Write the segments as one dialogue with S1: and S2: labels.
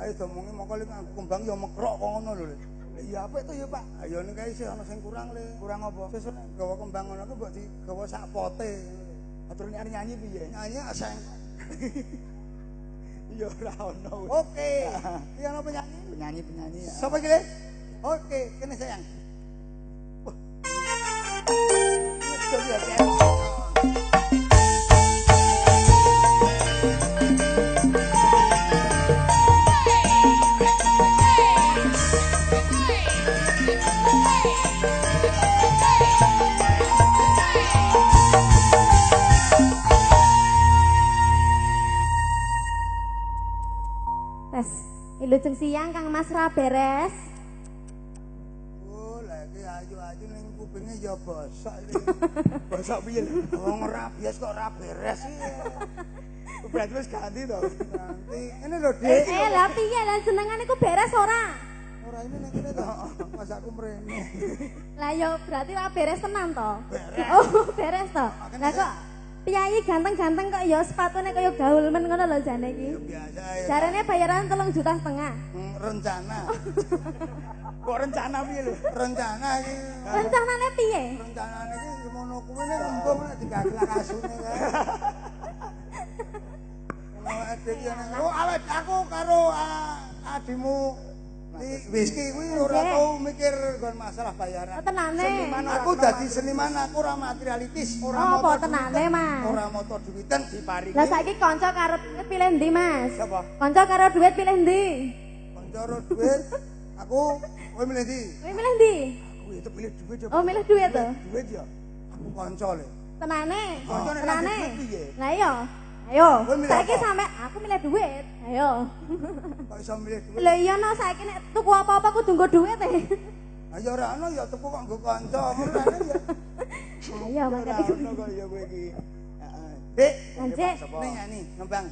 S1: Ayo domongi mongko lek kembang ya mekrok kok ngono lho. Iya apik to ya Pak. Ayo ning kae isih ana sing kurang le. Kurang apa? Sesuk nek gawa kembang ngono ku mbok digawa sak pote. Atur nyanyi piye? Nyanyi aseng. Ya ora ono. Oke. Iki ana penyanyi? Penyanyi. Sapa iki le? Oke, kene sayang. Wah.
S2: Wilujeng siang Kang Mas ra beres.
S1: Oh, lagi ayu-ayu ning kupinge ya bosok iki. Bosok piye lho? Wong ora bias kok ora beres sih. Berarti wis ganti to. Ganti. Ngene lho, Dik.
S2: Lah piye lah jenengan iku beres ora?
S1: Ora ini ning kene to. Mas aku mrene.
S2: Lah yo berarti ra beres tenan to?
S1: Beres.
S2: Oh, beres to. Lah kok Piyayi ganteng-ganteng kok ya sepatune kaya gaul men ngono lho jane iki.
S1: Biasa ya.
S2: Jarane bayaran 3,5 juta.
S1: Rencana. Kok rencana piye lho? Rencana iki.
S2: Rencanane piye?
S1: Rencanane iki semono kuwi nek engko nek digagal kasune kae. Oh, awet aku karo adimu Wizky kuwi ora tau mikir nggon masalah bayaran.
S2: Tenane.
S1: Aku dadi seniman, aku ora materialitis, ora
S2: apa tenane, Mas?
S1: Ora moto duwiten diparingi.
S2: Lah saiki kanca karo pilih ndi, Mas?
S1: Sapa?
S2: Kanca karo duit pilih ndi?
S1: Kanca karo duit, aku kowe milih ndi?
S2: Kowe milih ndi?
S1: Aku itu pilih duit ya.
S2: Oh, milih duit to?
S1: Duit ya. Aku kanca le.
S2: Tenane.
S1: Kancane
S2: Tenane.
S1: piye?
S2: Lah iya. Ayo,
S1: Kowe milih
S2: saiki
S1: apa?
S2: sampe aku milih duit. Ayo.
S1: Kok iso milih duit?
S2: Lah iya no saiki nek tuku apa-apa kudu nggo duit e.
S1: Ayo ora ono ya tuku kok nggo kanca, ngono ya.
S2: Ayo mangkat iku.
S1: Ono kok ya kowe iki. Heeh. Dik,
S2: Lanjut.
S1: ning ngene ngembang.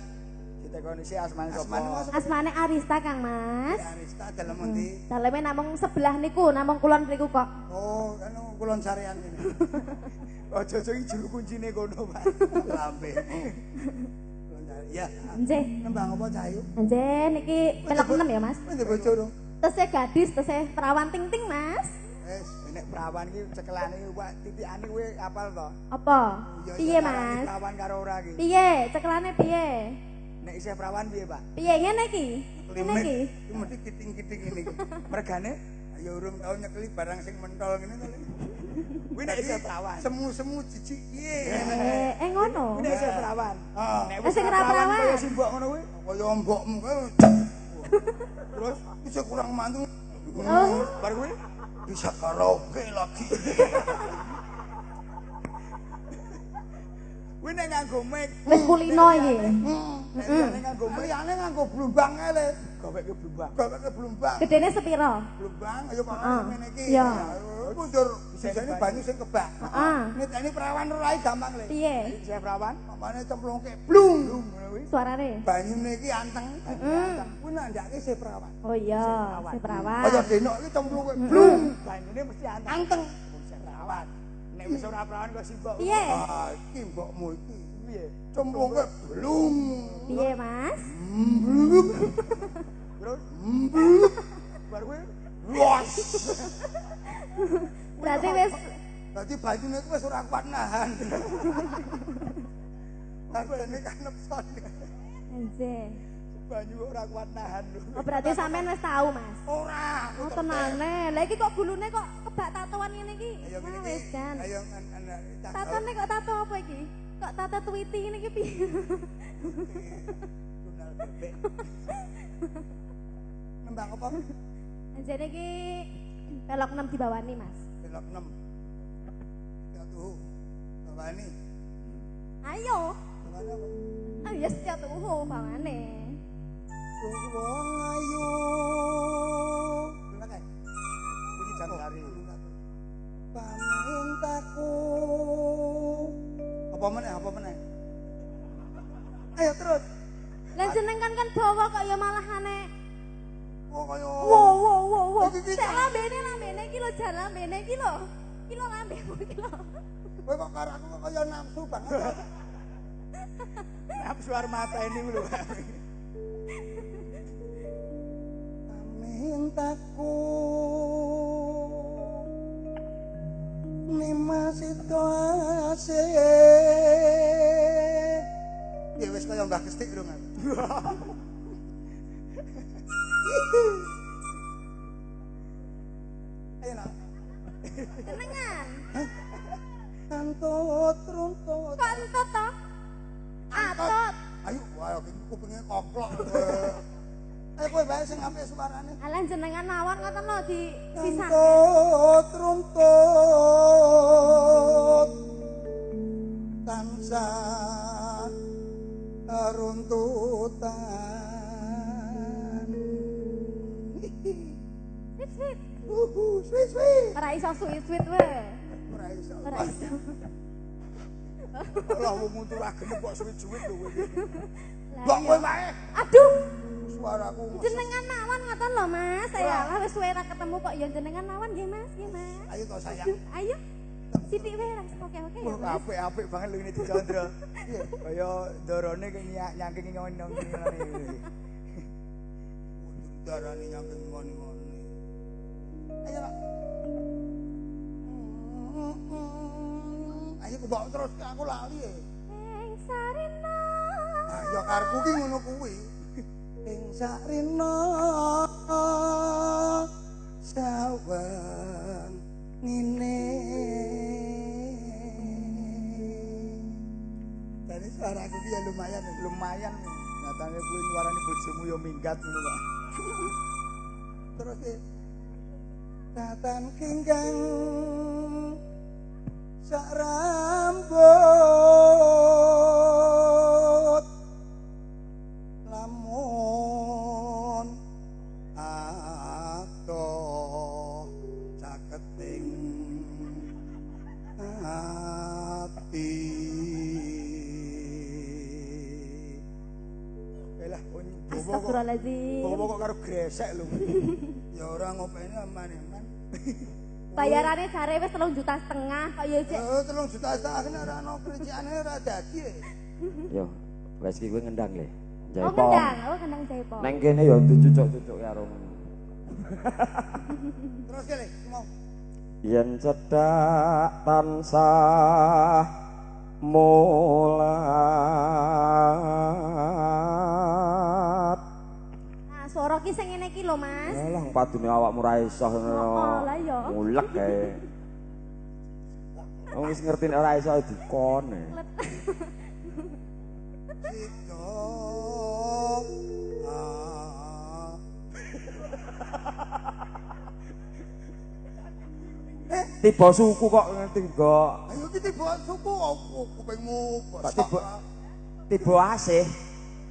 S1: Ditekoni si asmane sapa?
S2: Asmane Arista Kang Mas.
S1: Arista dalem endi?
S2: Daleme namung sebelah niku, namung kulon mriku kok.
S1: Oh, anu kulon sarean kene. Aja-aja iki juru kuncine kono, Pak. Lambe. Ya.
S2: Nggih.
S1: Nembang apa Cahayu?
S2: Nggih niki pelok 6 ya Mas.
S1: Kowe bojo dong.
S2: Tesih gadis, tesih perawan ting-ting Mas.
S1: Wes, nek perawan iki cekelane Pak titikane kowe apal to?
S2: Apa? Piye Mas?
S1: Perawan karo ora iki.
S2: Piye? Cekelane piye?
S1: Nek isih perawan piye, Pak?
S2: Piye ngene iki? Ngene iki.
S1: Iki mesti kiting-kiting ngene iki. Mergane ya urung tau nyekeli barang sing mentol ngene to. Kuwi nek isih perawan. Semu-semu jijik piye?
S2: Ngono.
S1: Kuwi nek isih perawan. Nek
S2: wis ora perawan
S1: kaya simbok ngono kuwi. Kaya mbokmu kae. Terus bisa kurang mantu.
S2: Oh.
S1: Bar kuwi bisa karaoke lagi. Kuwi nek nganggo mic.
S2: Wis kulino iki.
S1: Nek nganggo mic, liyane nganggo blumbang kae le. Gaweke blumbang. Gaweke blumbang.
S2: Gedene sepiro?
S1: Blumbang ayo kok ngene iki.
S2: Iya.
S1: Mundur sisane banyu sing kebak.
S2: Heeh.
S1: Niteni perawan ora gampang le.
S2: Piye?
S1: Saya perawan, mamane cemplungke blung ngono kuwi.
S2: Suarane.
S1: Banyune iki anteng. Anteng. Kuwi nandake sih perawan.
S2: Oh iya, si perawan.
S1: Kaya denok iki cemplungke blung. Banyune mesti anteng. Anteng. Sing perawan. Nek wis ora perawan kok simbok.
S2: Piye?
S1: Ah, iki mbokmu iki. Piye? Cemplungke blung.
S2: Piye, Mas?
S1: Blung. Terus blung. Bar kuwi los.
S2: Berarti wis
S1: Dadi banyune ku wis ora kuat nahan. Aku ini kanep son.
S2: Anjir.
S1: Banyu ora kuat nahan lho.
S2: Oh berarti sampean wis tahu, Mas.
S1: Ora.
S2: Oh tenane. Lah iki kok gulune kok kebak tatoan ngene iki?
S1: Ayo
S2: Nah, wis kan.
S1: Ayo
S2: Tatone kok tato apa iki? Kok tato Tweety ngene iki piye?
S1: Jurnal bebek. Nembang apa?
S2: Anjene iki pelok 6 dibawani, Mas.
S1: Pelok 6. Ya tuh. Bawani.
S2: Ayo.
S1: Bawani apa?
S2: Ah ya setia tuh bawane.
S1: Wong ayu. Bener kan? Bunyi Januari. Pamintaku. Apa meneh? Apa meneh? Ayo terus.
S2: Lah jenengan kan bawa kok ya malahane.
S1: Oh kaya.
S2: Wow. Sik lambene iki lho jan lambene iki lho. Iki lho lambemu iki lho.
S1: Kowe kok karo aku kok kaya nafsu banget. Nafsu arep mata ini lho. cintaku Nima situasi ya wis kaya Mbah Gestik dong ayo nak
S2: Jenengan.
S1: Antut runtut
S2: Kok entut to? Atut.
S1: ayo wae kupinge koklok ayo kowe bae sing apik suarane
S2: Alah jenengan mawon ngoten lho di pisah.
S1: runtut runtut tansah runtutan
S2: Sweet.
S1: sweet sweet
S2: Ora iso sweet we.
S1: ora iso
S2: Ora iso.
S1: lah wong nguturake kok sweet-sweet lho kowe
S2: Lah
S1: kok
S2: iya.
S1: kowe wae
S2: Aduh,
S1: suaraku
S2: jenengan mawon ngoten lho Mas. Ya Allah wis suwe ra ketemu kok ya jenengan mawon nggih Mas, nggih Mas.
S1: ayo to sayang
S2: Ayo. Sithik wae ra oke-oke ya Mas.
S1: apik-apik banget lho ini dicandra iya kaya ndorone kaya nyangking ngene-ngene darane nyangking ngene-ngene ayo Pak ayo kok terus aku lali ya
S2: Ing sarina.
S1: ah ya karku ki ngono kuwi ing sarina sawang ngene jadi suaraku ki ya lumayan nyatane kuwi suarane bojomu ya minggat ngono Pak terus tatan kinggang sak rambut lamun ato caketing ati elah
S2: Astagfirullahaladzim.
S1: bobo kok karo gresek lho ya ora ngopeni aman-aman
S2: Bayarane jare wis 3,5 juta kok ya Cek.
S1: 3 juta kene ora ono kerjaane ora dadi.
S3: Yo, wes iki kowe ngendang le.
S2: Oh ngendang, Jaipong.
S3: Neng kene yo dicucuk-cucuk karo.
S1: Terus kene mau.
S3: Yen cedhak tansah mulat.
S2: Nah, suara ki sing ngene iki lho, Mas.
S3: Alah padune awakmu ra iso ngono.
S2: Lah ya.
S3: Mulek kae. Wong wis ngerti nek ora iso dikon.
S1: Sito.
S3: Tiba suku kok ngerti kok.
S1: Ayo ki tiba suku aku kupingmu
S3: Tak tiba asih.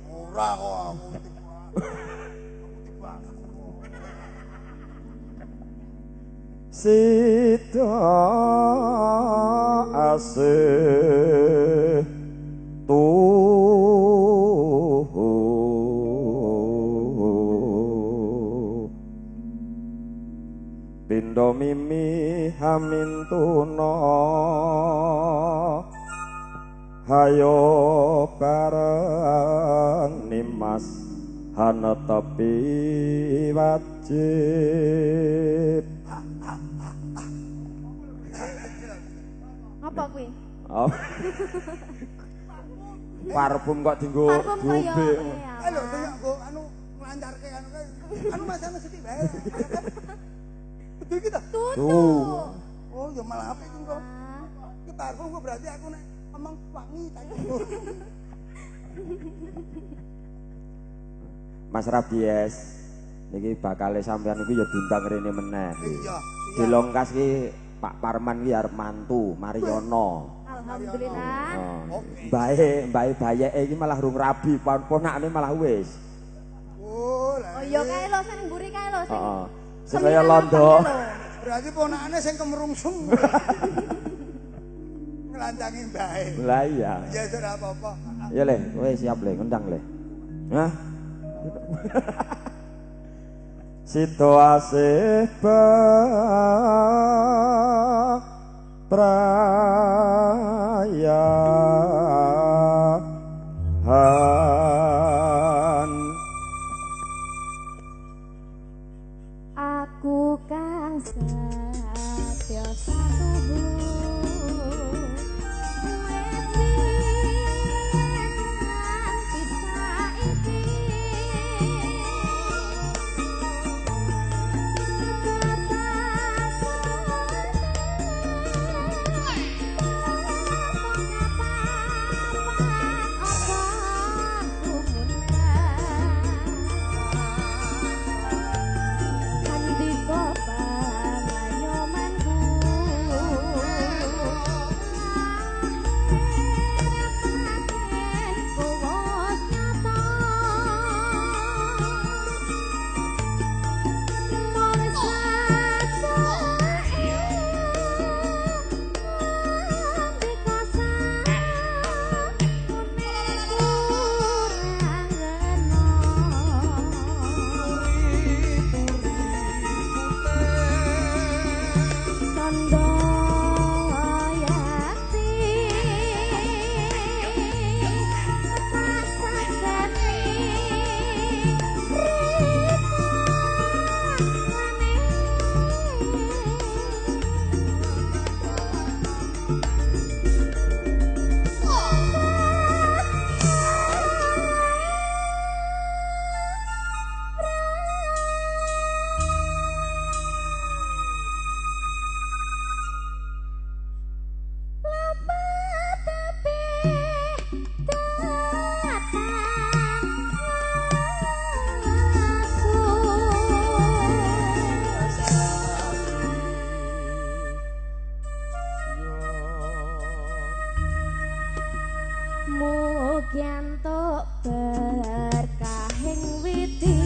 S1: ora kok aku tiba.
S3: Sita asih Pindha mimi hamin tuna hayo bareng nimas hana tepi wajib.
S2: Apa kuwi?
S3: Oh. Parfum kok dienggo
S2: Parfum kaya.
S3: gombe.
S1: Lho sing nggo anu nglancarke anu kae. Anu masane sithik bae. Betul kita.
S3: Tuh.
S1: Oh ya malah apik ki kok. Ki parfum kok berarti aku nek emang wangi ta.
S3: Mas Rabies niki bakale sampean iku ya diundang rene meneh.
S1: Iya.
S3: Dilongkas ki Pak Parman ki arep mantu Mariono.
S2: Alhamdulillah.
S3: Mbake bayeke iki malah rung rabi, ponakane malah wis.
S1: Oh, lah.
S2: Oh iya kae lho sing mburi kae lho sing.
S3: Heeh. Sing kaya londo.
S1: Berarti ponakane sing kemerungsung. Nglancangi mbae.
S3: Lah iya.
S1: Ya ora apa-apa.
S3: Ya le, kowe siap le, ngundang le. Hah? Situasi perayaan
S2: Mugiantuk berkahing witi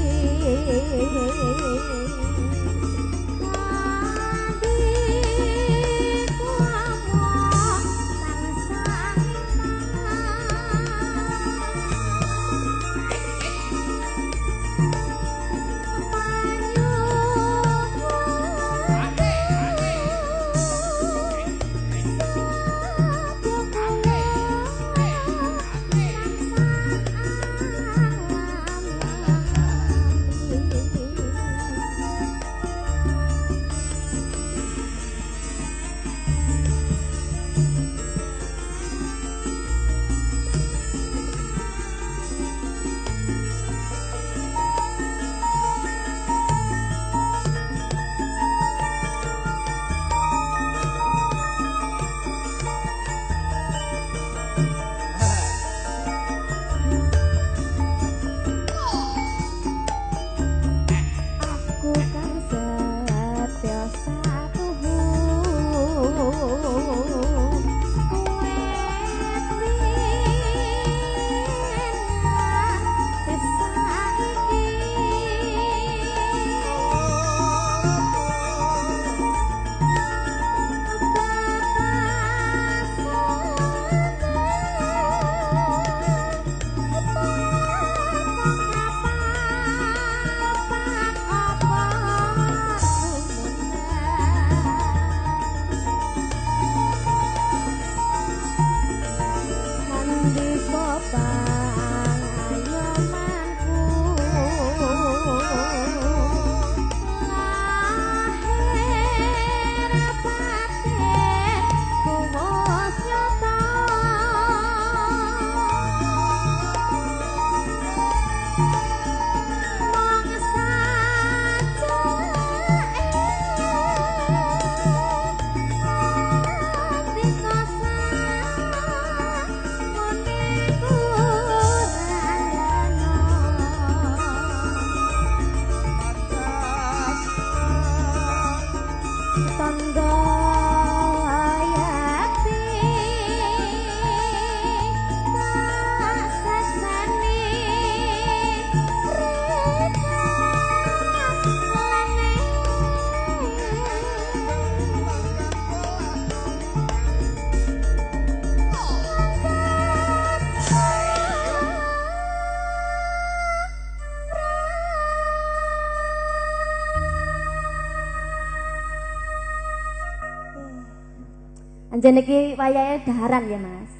S2: Anjen iki wayahe daharan ya, Mas.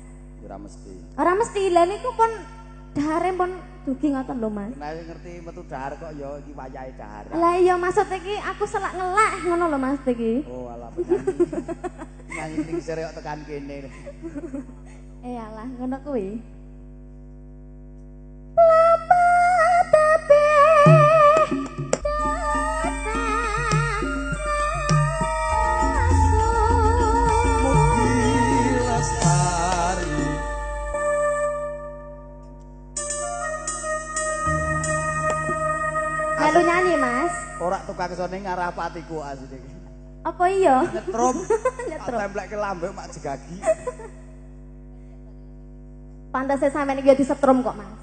S3: Ora mesti.
S2: Ora mesti. Lah niku pun dahare pun dugi ngoten lho Mas.
S4: Nek ngerti metu dahar kok ya iki wayahe dahar.
S2: Lah iya maksud iki aku selak ngelak ngono lho Mas iki.
S4: Oh alah penyanyi. Nyanyi ning sere kok tekan kene.
S2: Alah ngono kuwi. Lapa tapi Melu nyanyi Mas.
S4: Ora tukang sone ngarah patiku asine iki.
S2: Apa iya?
S4: Nyetrum.
S2: Nyetrum.
S4: Templeke lambe mak jegagi.
S2: Pantasnya sampean iki ya disetrum kok Mas.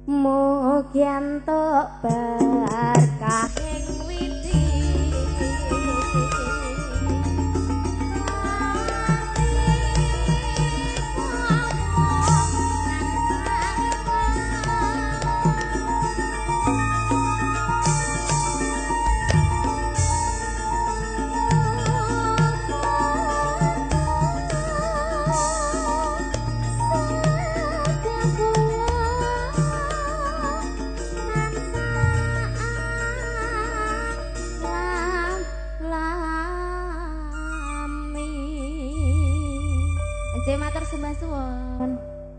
S2: Mugi entuk berkah ing widi. Matur sembah suwun.